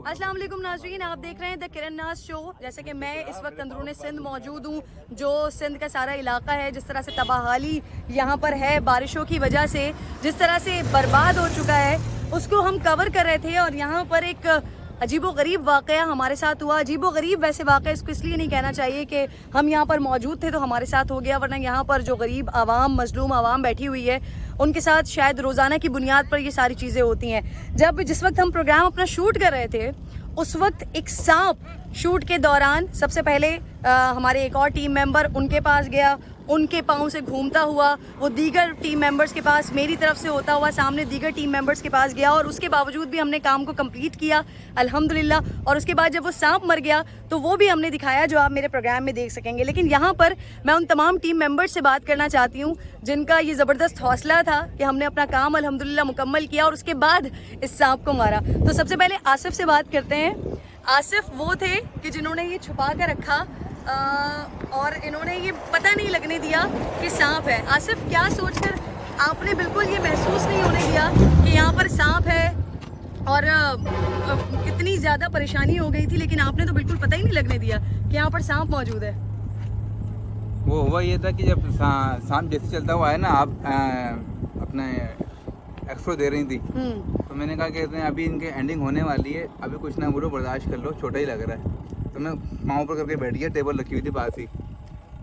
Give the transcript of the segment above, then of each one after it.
अस्सलाम वालेकुम नाज़रीन, आप देख रहे हैं द किरण नाज शो। जैसे कि मैं इस वक्त अंदरूनी सिंध मौजूद हूँ, जो सिंध का सारा इलाका है, जिस तरह से तबाहाली यहाँ पर है बारिशों की वजह से, जिस तरह से बर्बाद हो चुका है, उसको हम कवर कर रहे थे। और यहाँ पर एक अजीबोगरीब वाक़या हमारे साथ हुआ। अजीबोगरीब वैसे वाक़या इसको इसलिए नहीं कहना चाहिए कि हम यहाँ पर मौजूद थे तो हमारे साथ हो गया, वरना यहाँ पर जो गरीब आवाम, मजलूम आवाम बैठी हुई है, उनके साथ शायद रोज़ाना की बुनियाद पर ये सारी चीज़ें होती हैं। जिस वक्त हम प्रोग्राम अपना शूट कर रहे थे, उस वक्त एक सांप शूट के दौरान सबसे पहले हमारे एक और टीम मेंबर उनके पास गया, उनके पाँव से घूमता हुआ वो दीगर टीम मेंबर्स के पास, मेरी तरफ से होता हुआ सामने दीगर टीम मेंबर्स के पास गया, और उसके बावजूद भी हमने काम को कंप्लीट किया अल्हम्दुलिल्लाह। और उसके बाद जब वो सांप मर गया तो वो भी हमने दिखाया, जो आप मेरे प्रोग्राम में देख सकेंगे। लेकिन यहाँ पर मैं उन तमाम टीम मेंबर्स से बात करना चाहती हूँ जिनका ये ज़बरदस्त हौसला था कि हमने अपना काम अल्हम्दुलिल्लाह मुकम्मल किया और उसके बाद इस सांप को मारा। तो सबसे पहले आसिफ से बात करते हैं। आसिफ वो थे कि जिन्होंने ये छुपा कर रखा और इन्होंने ये पता नहीं लगने दिया कि सांप है। आसिफ, क्या सोचकर आपने बिल्कुल ये महसूस नहीं होने दिया कि यहाँ पर सांप है, और कितनी ज़्यादा परेशानी हो गई थी, लेकिन आपने तो बिल्कुल पता ही नहीं लगने दिया कि यहाँ पर सांप मौजूद है? वो हुआ ये था कि जब सांप जैसे चलता हुआ है ना, आप अपने एक्सप्रो दे रही थी, तो मैंने कहा कि अभी इनके एंडिंग होने वाली है, अभी कुछ ना बोलो, बर्दाश्त कर लो, छोटा ही लग रहा है। तो मैं पाँव पर करके बैठ गया, टेबल रखी हुई थी पास ही।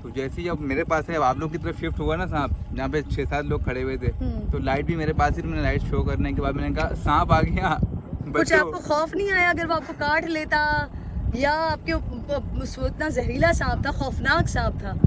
तो जैसे ही जब मेरे पास है, अब आप लोग की तरफ शिफ्ट हुआ ना सांप, जहाँ पे 6-7 लोग खड़े हुए थे, तो लाइट भी मेरे पास ही, मैंने लाइट शो करने के बाद मैंने कहा सांप आ गया। कुछ आपको खौफ नहीं आया अगर वो आपको काट लेता, या आपके इतना जहरीला सांप था, खौफनाक सांप था?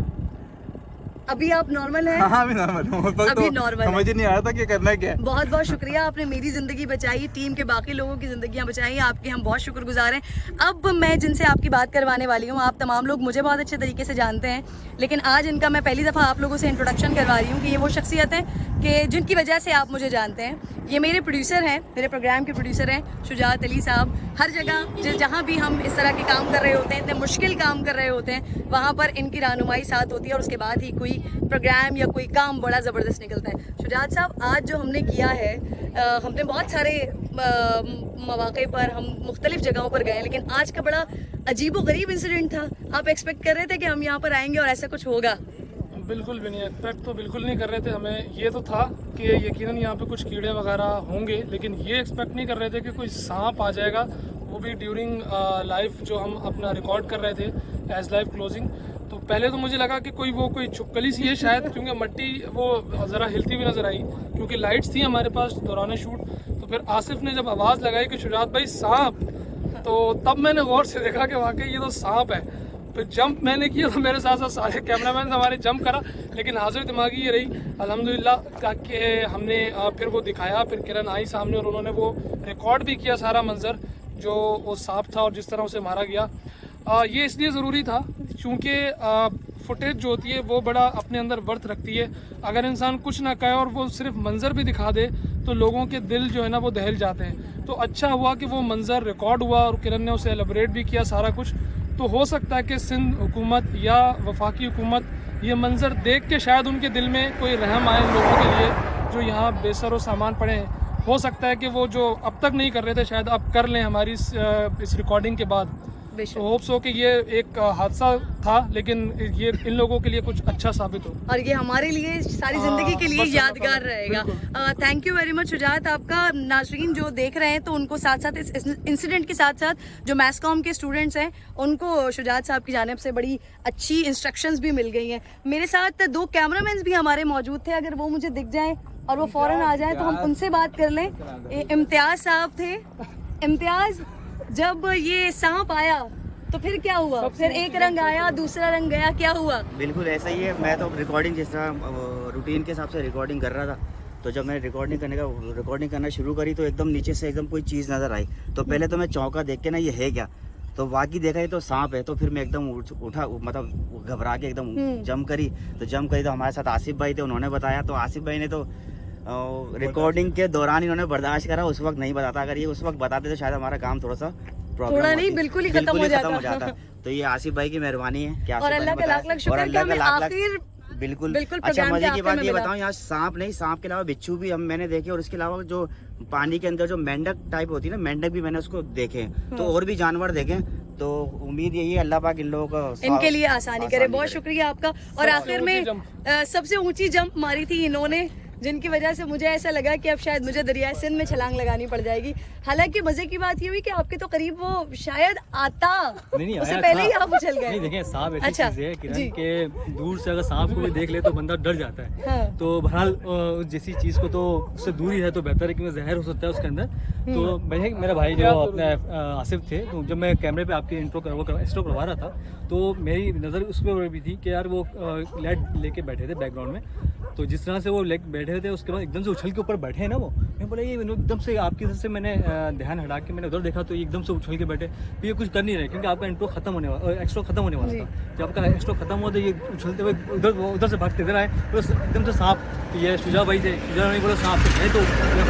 अभी आप नॉर्मल हैं? हाँ, अभी नॉर्मल हूँ। अभी नॉर्मल समझ ही नहीं आ रहा था कि करना क्या है। बहुत बहुत शुक्रिया, आपने मेरी ज़िंदगी बचाई, टीम के बाकी लोगों की ज़िंदगियां बचाई, आपके हम बहुत शुक्रगुजार हैं। अब मैं जिनसे आपकी बात करवाने वाली हूँ, आप तमाम लोग मुझे बहुत अच्छे तरीके से जानते हैं, लेकिन आज इनका मैं पहली दफ़ा आप लोगों से इंट्रोडक्शन करवा रही हूँ कि ये वो शख्सियत हैं कि जिनकी वजह से आप मुझे जानते हैं। ये मेरे प्रोड्यूसर हैं, मेरे प्रोग्राम के प्रोड्यूसर हैं शुजात अली साहब। हर जगह जहाँ भी हम इस तरह के काम कर रहे होते हैं, इतने मुश्किल काम कर रहे होते हैं, वहाँ पर इनकी रहनुमाई साथ होती है, और उसके बाद ही कोई प्रोग्राम या कोई काम बड़ा ज़बरदस्त निकलता है। शुजात साहब, आज जो हमने किया है, हमने बहुत सारे मौक़े पर हम मुख्तलिफ जगहों पर गए, लेकिन आज का बड़ा अजीब व गरीब इंसिडेंट था। आप एक्सपेक्ट कर रहे थे कि हम यहाँ पर आएंगे और ऐसा कुछ होगा? बिल्कुल भी नहीं, एक्सपेक्ट तो बिल्कुल नहीं कर रहे थे। हमें ये तो था कि यकीनन यहाँ पे कुछ कीड़े वगैरह होंगे, लेकिन ये एक्सपेक्ट नहीं कर रहे थे कि कोई सांप आ जाएगा, वो भी ड्यूरिंग लाइव जो हम अपना रिकॉर्ड कर रहे थे एज लाइव क्लोजिंग। तो पहले तो मुझे लगा कि कोई छुपकली सी है शायद, क्योंकि मट्टी वो ज़रा हिलती हुई नज़र आई, क्योंकि लाइट्स थी हमारे पास दौरान शूट। तो फिर आसिफ ने जब आवाज़ लगाई कि शुजात भाई सांप, तो तब मैंने गौर से देखा कि वाकई ये तो सांप है। फिर जंप मैंने किया तो मेरे साथ साथ सारे कैमरामैन हमारे जंप करा, लेकिन हाजिर दिमागी ये रही अल्हम्दुलिल्लाह कि हमने फिर वो दिखाया। फिर किरण आई सामने और उन्होंने वो रिकॉर्ड भी किया सारा मंजर, जो वो सांप था और जिस तरह उसे मारा गया। ये इसलिए ज़रूरी था क्योंकि फुटेज जो होती है वो बड़ा अपने अंदर वर्थ रखती है। अगर इंसान कुछ ना कहे और वो सिर्फ मंजर भी दिखा दे तो लोगों के दिल जो है ना वो दहल जाते हैं। तो अच्छा हुआ कि वो मंजर रिकॉर्ड हुआ और किरण ने उसे एलिब्रेट भी किया सारा कुछ। तो हो सकता है कि सिंध हुकूमत या वफाकी हुकूमत ये मंजर देख के शायद उनके दिल में कोई रहम आए लोगों के लिए जो यहाँ बेसर व सामान पड़े हैं। हो सकता है कि वो जो अब तक नहीं कर रहे थे शायद अब कर लें हमारी इस रिकॉर्डिंग के बाद। तो होप्स हो कि ये एक हादसा था, लेकिन ये इन लोगों के लिए कुछ अच्छा साबित हो, और ये हमारे लिए सारी जिंदगी के लिए यादगार रहेगा। Thank you very much Shujaat आपका। नाज़रीन जो देख रहे हैं तो उनको साथ साथ इस इंसिडेंट के साथ साथ जो मैस कॉम के स्टूडेंट्स हैं उनको शुजात साहब की जानिब से बड़ी अच्छी इंस्ट्रक्शंस भी मिल गई हैं। मेरे साथ 2 कैमरामैन भी हमारे मौजूद थे, अगर वो मुझे दिख जाएं और वो फ़ौरन आ जाए तो हम उनसे बात कर लें। इम्तियाज़ साहब थे। इम्तियाज़, जब ये सांप आया तो फिर क्या हुआ? फिर एक रंग आया, दूसरा रंग गया, क्या हुआ? बिल्कुल ऐसा ही है। मैं तो रिकॉर्डिंग जिस तरह रूटीन के हिसाब से रिकॉर्डिंग कर रहा था, तो जब मैंने रिकॉर्डिंग करना शुरू करी तो एकदम नीचे से एकदम कोई चीज़ नज़र आई। तो पहले तो मैं चौंका देख के ना, ये है क्या, तो वाकई देखा ये तो सांप है। तो फिर मैं एकदम उठा, मतलब घबरा के एकदम जंप करी। तो हमारे साथ आसिफ भाई थे, उन्होंने बताया। तो आसिफ भाई ने तो रिकॉर्डिंग के दौरान इन्होंने बर्दाश्त करा, उस वक्त नहीं बताता। अगर ये उस वक्त बताते तो शायद हमारा काम थोड़ा नहीं बिल्कुल ही खत्म हो जाता। तो ये आसिफ भाई की मेहरबानी है। और अल्लाह का लाख लाख शुक्र कि हमें आखिर बिल्कुल बिल्कुल अच्छा प्रोग्राम के मजे की आखिर बात में ये मिला। बताऊं, यहाँ सांप नहीं, सांप के अलावा बिच्छू भी मैंने देखे, और इसके अलावा जो पानी के अंदर जो मेंढक टाइप होती है ना, मेंढक भी मैंने उसको देखे, तो और भी जानवर देखे। तो उम्मीद यही है अल्लाह पाक इन लोगों को इनके लिए आसानी करे। बहुत शुक्रिया आपका। और आखिर में सबसे ऊंची जंप मारी थी इन्होंने, जिनकी वजह से मुझे ऐसा लगा कि अब शायद मुझे दरियाए सिंध में छलांग लगानी पड़ जाएगी। हालांकि मजे की बात ये हुई कि आपके तो करीब वो शायद आता, नहीं उससे आया पहले था। ही आप उछल गए। नहीं देखें, सांप ऐसी अच्छा, चीज है किरण जी। के दूर से अगर सांप को भी देख ले तो बंदा डर जाता है। हाँ। तो बहरहाल जैसी चीज को तो उससे दूर ही है तो बेहतर है, क्योंकि जहर हो सकता है उसके अंदर। तो मेरा भाई जो अपने आसिफ थे, तो जब मैं कैमरे पे आपकी इंट्रो करवा रहा था तो मेरी नज़र उस पर भी थी कि यार वो लाइट लेके बैठे थे बैकग्राउंड में, तो जिस तरह से वो बैठे थे उसके बाद एकदम से उछल के ऊपर बैठे हैं ना वो, मैं बोला ये एकदम से आपकी तरफ से मैंने ध्यान हटा के मैंने उधर देखा तो ये एकदम से उछल के बैठे। तो ये कुछ कर नहीं रहे क्योंकि आपका इंट्रो खत्म होने वाला, एक्स्ट्रा खत्म होने वाला था। जब आपका एक्स्ट्रा खत्म हुआ तो ये उछलते हुए उधर से भागते इधर आए, तो एकदम से सांप, ये शुजा भाई थे, शुजा भाई बोला सांप है, तो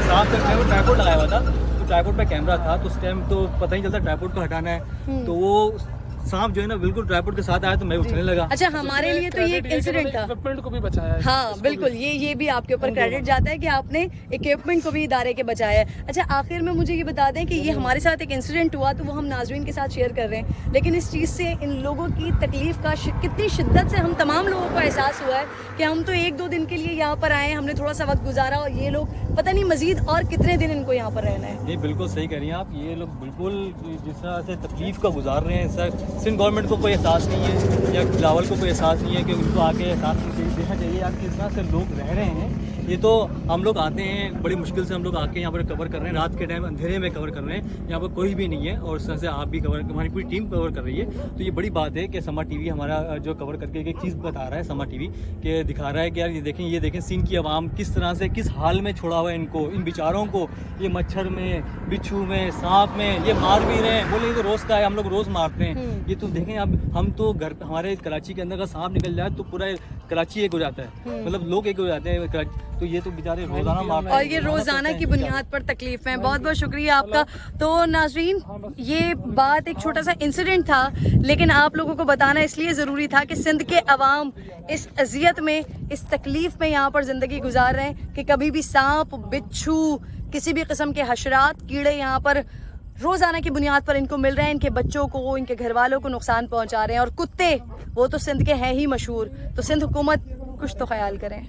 सांप का वो ट्राइपॉड लगाया हुआ था, तो ट्राइपॉड पे कैमरा था, तो उस टाइम तो पता ही चलता ट्राइपॉड को हटाना है, तो वो सांप जो है ना बिल्कुल ट्राइपॉड के साथ आया तो मैं उछलने लगा। अच्छा, हमारे लिए तो ये एक इंसिडेंट था। इक्विपमेंट को भी बचाया है। हाँ बिल्कुल, ये भी आपके ऊपर क्रेडिट जाता है कि आपने इक्विपमेंट को भी इदारे के बचाया है। अच्छा, आखिर में मुझे ये बता दें कि ये हमारे साथ एक इंसिडेंट हुआ तो वो हम नाज़रीन के साथ शेयर कर रहे हैं, लेकिन इस चीज़ से इन लोगों की तकलीफ का कितनी शिद्दत से हम तमाम लोगों को एहसास हुआ है कि हम तो 1-2 दिन के लिए यहाँ पर आए, हमने थोड़ा सा वक्त गुजारा और ये लोग पता नहीं मजीद और कितने दिन इनको यहाँ पर रहना है। नहीं बिल्कुल सही कह रही हैं आप, ये लोग बिल्कुल जिस तरह से तकलीफ का गुजार रहे हैं, सर सिंध गवर्नमेंट को कोई एहसास नहीं है या बिलावल को कोई एहसास नहीं है कि उनको आके एहसास देखना चाहिए यार किस तरह से लोग रह रहे हैं। ये तो हम लोग आते हैं बड़ी मुश्किल से, हम लोग आके यहाँ पर कवर कर रहे हैं, रात के टाइम अंधेरे में कवर कर रहे हैं, यहाँ पर कोई भी नहीं है और इस तरह से आप भी कवर, हमारी पूरी टीम कवर कर रही है। तो ये बड़ी बात है कि समा टीवी हमारा जो कवर करके एक चीज़ बता रहा है, समा टीवी के दिखा रहा है कि यार ये देखें सिंध की आवाम किस तरह से किस हाल में छोड़ा हुआ है इनको, इन बेचारों को, ये मच्छर में, बिच्छू में, सांप में ये मार भी रहे हैं। बोले ये तो रोज़ का है, हम लोग रोज़ मारते हैं। ये तो देखें अब हम तो घर हमारे कराची के अंदर का सांप निकल जाए तो पूरा कराची एक हो जाता है, मतलब लोग एक हो जाते हैं, तो ये तो बेचारे रोजाना मारते हैं और ये रोजाना की बुनियाद पर तकलीफ में। बहुत बहुत शुक्रिया आपका। तो नाजरीन, ये बात एक छोटा सा इंसिडेंट था, लेकिन आप लोगों को बताना इसलिए ज़रूरी था कि सिंध के अवाम इस अजियत में, इस तकलीफ में यहाँ पर ज़िंदगी गुजार रहे हैं कि कभी भी सांप, बिच्छू, किसी भी किस्म के हशरात, कीड़े यहाँ पर रोज़ाना की बुनियाद पर इनको मिल रहे हैं, इनके बच्चों को, इनके घर वालों को नुकसान पहुँचा रहे हैं। और कुत्ते वो तो सिंध के हैं ही मशहूर, तो सिंध हुकूमत कुछ तो ख्याल करें।